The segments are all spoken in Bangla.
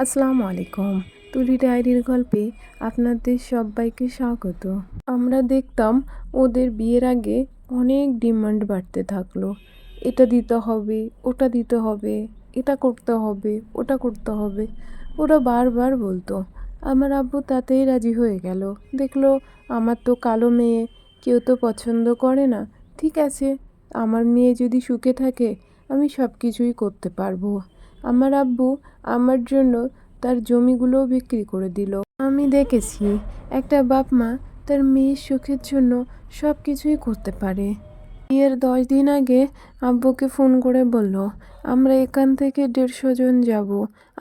আসসালামু আলাইকুম। তুলি ডায়েরির গল্পে আপনাদের সবাইকে স্বাগত। আমরা দেখতাম ওদের বিয়ের আগে অনেক ডিমান্ড বাড়তে থাকলো। এটা দিতে হবে, ওটা দিতে হবে, এটা করতে হবে, ওটা করতে হবে। ওরা বারবার বলতো। আমার আব্বু তাতেই রাজি হয়ে গেল। দেখলো আমার তো কালো মেয়ে, কেউ তো পছন্দ করে না। ঠিক আছে, আমার মেয়ে যদি সুখে থাকে আমি সব কিছুই করতে পারবো। আমার আব্বু আমার জন্য তার জমিগুলোও বিক্রি করে দিল। আমি দেখেছি একটা বাপ মা তার মেয়ের সুখের জন্য সব কিছুই করতে পারে। বিয়ের 10 দিন আগে আব্বুকে ফোন করে বলল, আমরা এখান থেকে 150 জন যাব,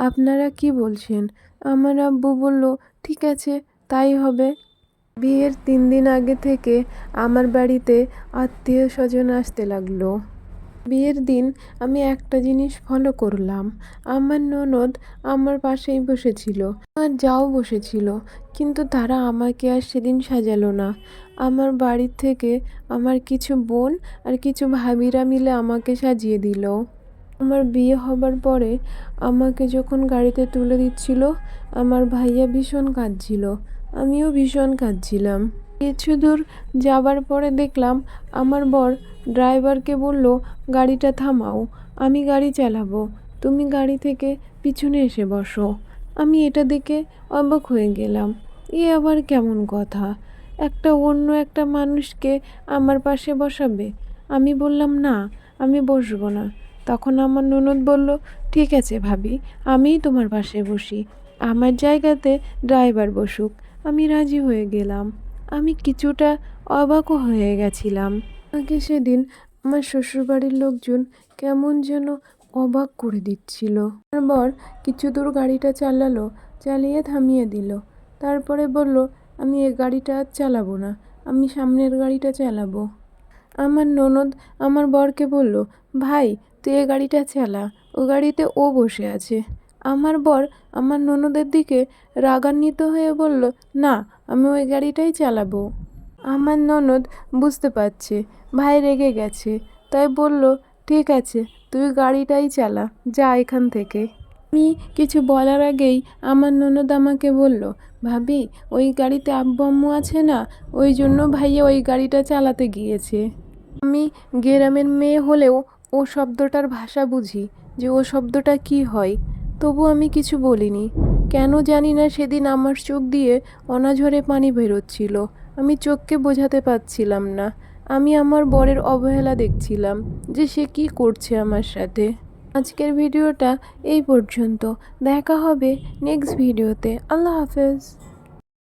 আপনারা কি বলছেন? আমার আব্বু বলল, ঠিক আছে, তাই হবে। বিয়ের 3 দিন আগে থেকে আমার বাড়িতে আত্মীয় স্বজন আসতে লাগলো। বিয়ের দিন আমি একটা জিনিস ফলো করলাম। আমার ননদ আমার পাশেই বসেছিল, আমার যাও বসেছিল, কিন্তু তারা আমাকে আর সেদিন সাজালো না। আমার বাড়ির থেকে আমার কিছু বোন আর কিছু ভাবিরা মিলে আমাকে সাজিয়ে দিল। আমার বিয়ে হবার পরে আমাকে যখন গাড়িতে তুলে দিচ্ছিল, আমার ভাইয়া ভীষণ কাঁদছিল, আমিও ভীষণ কাঁদছিলাম। কিছু দূর যাবার পরে দেখলাম আমার বর ড্রাইভারকে বলল, গাড়িটা থামাও, আমি গাড়ি চালাবো, তুমি গাড়ি থেকে পিছনে এসে বসো। আমি এটা দেখে অবাক হয়ে গেলাম। এ আবার কেমন কথা? অন্য একটা মানুষকে আমার পাশে বসাবে? আমি বললাম, না, আমি বসবো না। তখন আমার ননদ বলল, ঠিক আছে ভাবি, আমিই তোমার পাশে বসি, আমার জায়গাতে ড্রাইভার বসুক। আমি রাজি হয়ে গেলাম। আমি কিছুটা অবাকও হয়ে গেছিলাম। আগে সেদিন আমার শ্বশুরবাড়ির লোকজন কেমন যেন অবাক করে দিচ্ছিল। তারপর কিছু দূর গাড়িটা চালালো, চালিয়ে থামিয়ে দিল। তারপরে বলল, আমি এ গাড়িটা আর চালাবো না, আমি সামনের গাড়িটা চালাবো। আমার ননদ আমার বরকে বলল, ভাই তুই এ গাড়িটা চালা, ও গাড়িতে ও বসে আছে। আমার বর আমার ননদের দিকে রাগান্বিত হয়ে বলল, না, আমি ওই গাড়িটাই চালাবো। আমার ননদ বুঝতে পারছে ভাই রেগে গেছে, তাই বলল, ঠিক আছে, তুই গাড়িটাই চালা, যা এখান থেকে। আমি কিছু বলার আগেই আমার ননদ আমাকে বলল, ভাবি ওই গাড়িতে আব্বু আম্মু আছে না, ওই জন্য ভাইয়া ওই গাড়িটা চালাতে গিয়েছে। আমি গ্রামের মেয়ে হলেও ও শব্দটার ভাষা বুঝি, যে ও শব্দটা কি হয়। তবু আমি কিছু বলিনি। কেন জানি না সেদিন আমার চোখ দিয়ে অনাঝরে পানি বেরোচ্ছিল। আমি চোখকে বোঝাতে পারছিলাম না। আমি আমার বরের অবহেলা দেখছিলাম, যে সে কি করছে আমার সাথে। আজকের ভিডিওটা এই পর্যন্ত। দেখা হবে নেক্সট ভিডিওতে। আল্লাহ হাফেজ।